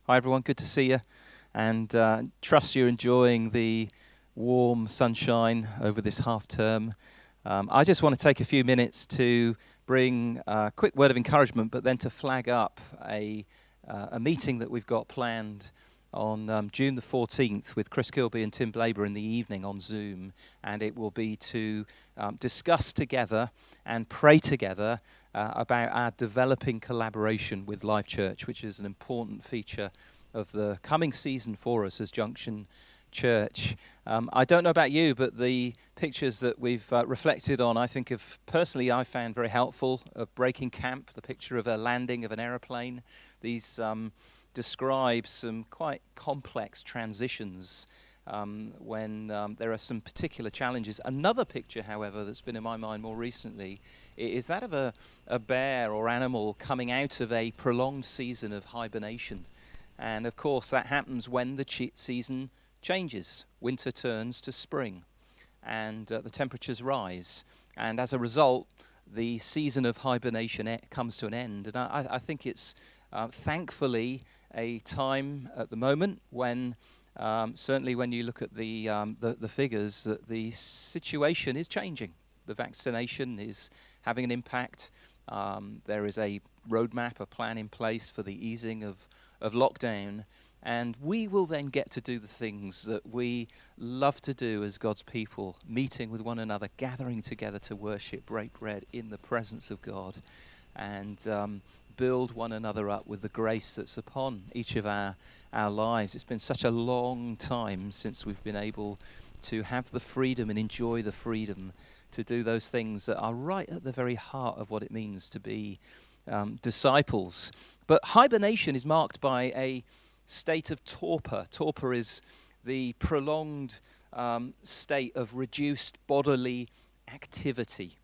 Hi everyone, good to see you, and trust you're enjoying the warm sunshine over this half term. I just want to take a few minutes to bring a quick word of encouragement, but then to flag up a meeting that we've got planned on June the 14th with Chris Kilby and Tim Blaber in the evening on Zoom, and it will be to discuss together and pray together about our developing collaboration with Life Church, which is an important feature of the coming season for us as Junction Church. I don't know about you, but the pictures that we've reflected on, I think personally I found very helpful, of breaking camp, the picture of a landing of an aeroplane. These describe some quite complex transitions when there are some particular challenges. Another picture, however, that's been in my mind more recently is that of a bear or animal coming out of a prolonged season of hibernation. And of course that happens when the season changes. Winter turns to spring and the temperatures rise. And as a result, the season of hibernation comes to an end. And I think it's thankfully a time at the moment when certainly when you look at the figures, that the situation is changing. The vaccination is having an impact. There is a roadmap, a plan in place for the easing of lockdown. And we will then get to do the things that we love to do as God's people, meeting with one another, gathering together to worship, break bread in the presence of God, and build one another up with the grace that's upon each of our lives. It's been such a long time since we've been able to have the freedom and enjoy the freedom to do those things that are right at the very heart of what it means to be disciples. But hibernation is marked by a state of torpor. Torpor is the prolonged state of reduced bodily activity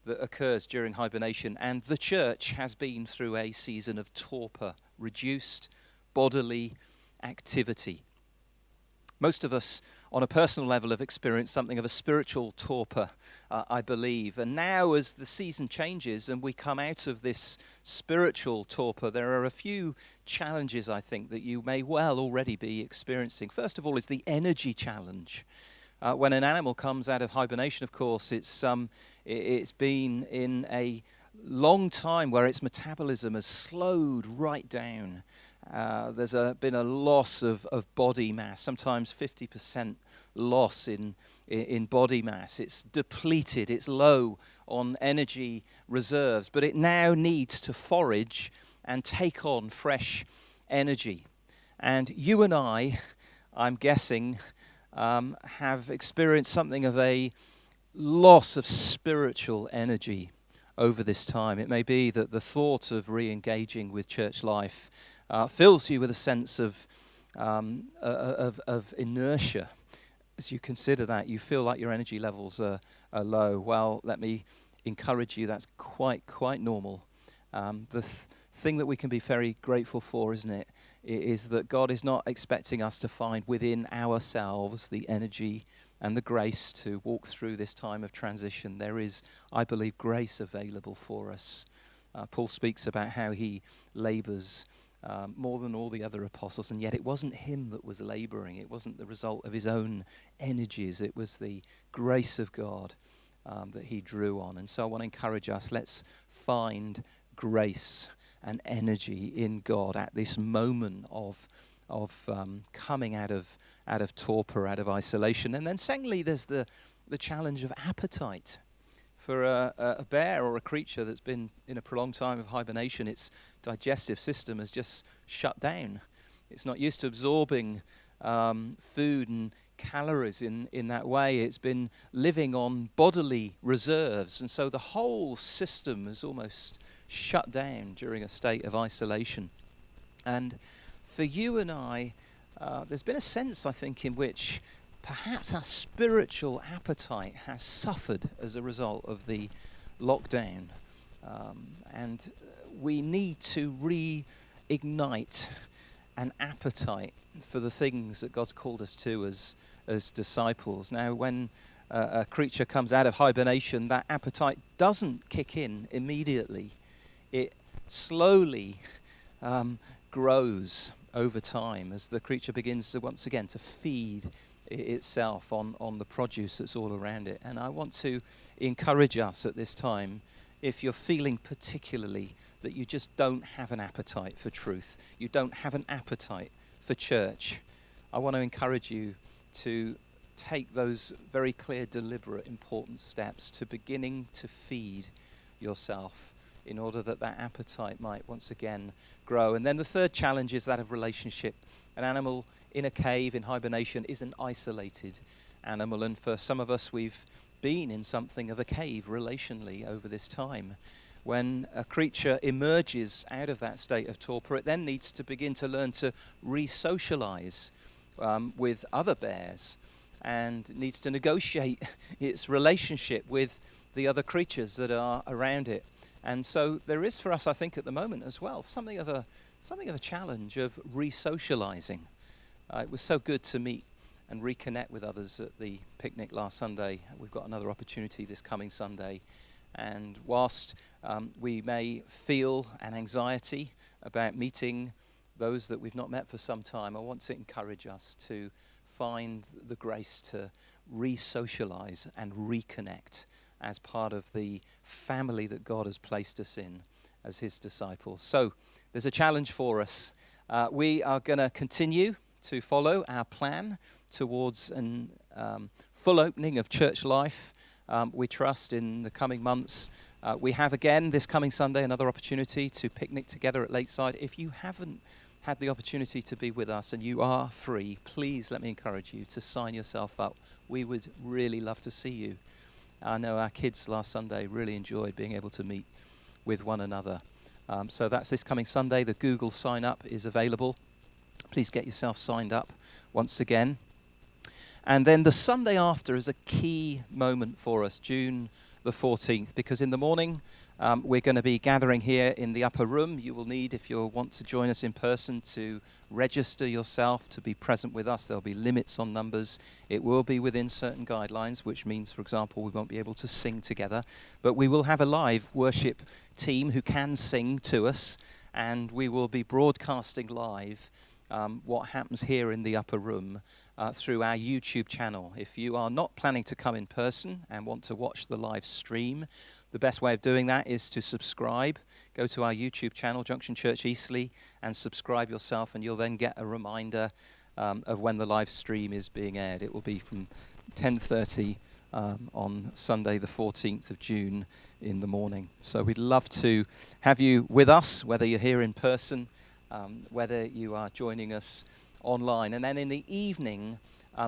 that occurs during hibernation, and the church has been through a season of torpor, reduced bodily activity. Most of us, on a personal level, have experienced something of a spiritual torpor, I believe. And now, as the season changes and we come out of this spiritual torpor, there are a few challenges, I think, that you may well already be experiencing. First of all is the energy challenge. When an animal comes out of hibernation, of course, it's been in a long time where its metabolism has slowed right down. There's been a loss of body mass, sometimes 50% loss in body mass. It's depleted, it's low on energy reserves, but it now needs to forage and take on fresh energy. And you and I'm guessing, have experienced something of a loss of spiritual energy over this time. It may be that the thought of re-engaging with church life fills you with a sense of inertia. As you consider that, you feel like your energy levels are low. Well, let me encourage you, that's quite normal. The thing that we can be very grateful for, isn't it, is that God is not expecting us to find within ourselves the energy and the grace to walk through this time of transition. There is, I believe, grace available for us. Paul speaks about how he labors more than all the other apostles, and yet it wasn't him that was laboring. It wasn't the result of his own energies. It was the grace of God that he drew on. And so I want to encourage us, let's find grace and energy in God at this moment of coming out of torpor, out of isolation. And then secondly, there's the challenge of appetite. For a bear or a creature that's been in a prolonged time of hibernation, its digestive system has just shut down. It's not used to absorbing food and calories in that way. It's been living on bodily reserves, and so the whole system is almost shut down during a state of isolation. And for you and I, there's been a sense, I think, in which perhaps our spiritual appetite has suffered as a result of the lockdown. And we need to reignite an appetite for the things that God's called us to as disciples. Now, when a creature comes out of hibernation, that appetite doesn't kick in immediately. It slowly grows over time as the creature begins to once again to feed itself on the produce that's all around it. And I want to encourage us at this time, if you're feeling particularly that you just don't have an appetite for truth, you don't have an appetite for church, I want to encourage you to take those very clear, deliberate, important steps to beginning to feed yourself in order that that appetite might once again grow. And then the third challenge is that of relationship. An animal in a cave in hibernation is an isolated animal, and for some of us we've been in something of a cave relationally over this time. When a creature emerges out of that state of torpor, it then needs to begin to learn to re-socialize with other bears, and needs to negotiate its relationship with the other creatures that are around it. And so there is for us, I think, at the moment as well, something of a challenge of re-socializing. It was so good to meet and reconnect with others at the picnic last Sunday. We've got another opportunity this coming Sunday. And whilst we may feel an anxiety about meeting those that we've not met for some time, I want to encourage us to find the grace to re-socialize and reconnect as part of the family that God has placed us in as his disciples. So there's a challenge for us. We are going to continue to follow our plan towards an full opening of church life. We trust in the coming months. We have again this coming Sunday another opportunity to picnic together at Lakeside. If you haven't had the opportunity to be with us and you are free, please let me encourage you to sign yourself up. We would really love to see you. I know our kids last Sunday really enjoyed being able to meet with one another. So that's this coming Sunday. The Google sign up is available. Please get yourself signed up once again. And then the Sunday after is a key moment for us, June the 14th, because in the morning we're going to be gathering here in the upper room. You will need, if you want to join us in person, to register yourself to be present with us. There'll be limits on numbers. It will be within certain guidelines, which means, for example, we won't be able to sing together. But we will have a live worship team who can sing to us, and we will be broadcasting live what happens here in the upper room through our YouTube channel. If you are not planning to come in person and want to watch the live stream, the best way of doing that is to subscribe. Go to our YouTube channel, Junction Church Eastleigh, and subscribe yourself, and you'll then get a reminder of when the live stream is being aired. It will be from 10:30 on Sunday the 14th of June in the morning. So we'd love to have you with us, whether you're here in person, whether you are joining us online. And then in the evening,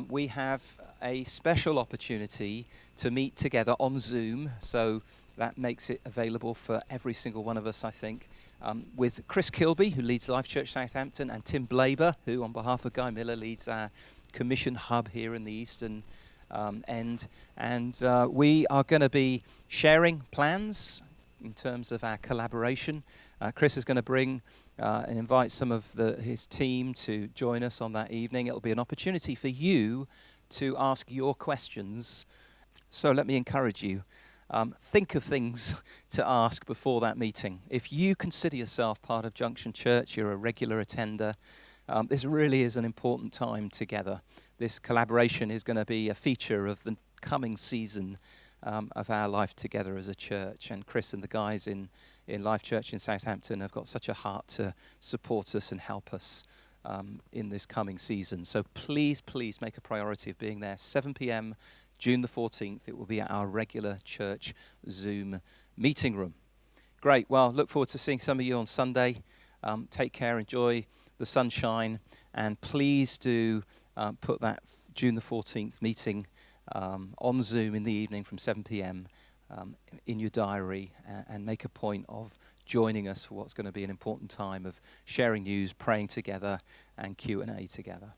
we have a special opportunity to meet together on Zoom. So that makes it available for every single one of us, I think, with Chris Kilby, who leads Life Church Southampton, and Tim Blaber, who on behalf of Guy Miller leads our commission hub here in the Eastern End. And we are going to be sharing plans in terms of our collaboration. Chris is going to bring and invite some of his team to join us on that evening. It'll be an opportunity for you to ask your questions. So let me encourage you. Think of things to ask before that meeting. If you consider yourself part of Junction Church, you're a regular attender, this really is an important time together. This collaboration is going to be a feature of the coming season of our life together as a church. And Chris and the guys in Life Church in Southampton have got such a heart to support us and help us in this coming season. So please make a priority of being there. 7 p.m. June the 14th, it will be at our regular church Zoom meeting room. Great. Well, look forward to seeing some of you on Sunday. Take care, enjoy the sunshine, and please do put that June the 14th meeting on Zoom in the evening from 7 p.m. In your diary, and make a point of joining us for what's going to be an important time of sharing news, praying together, and Q&A together.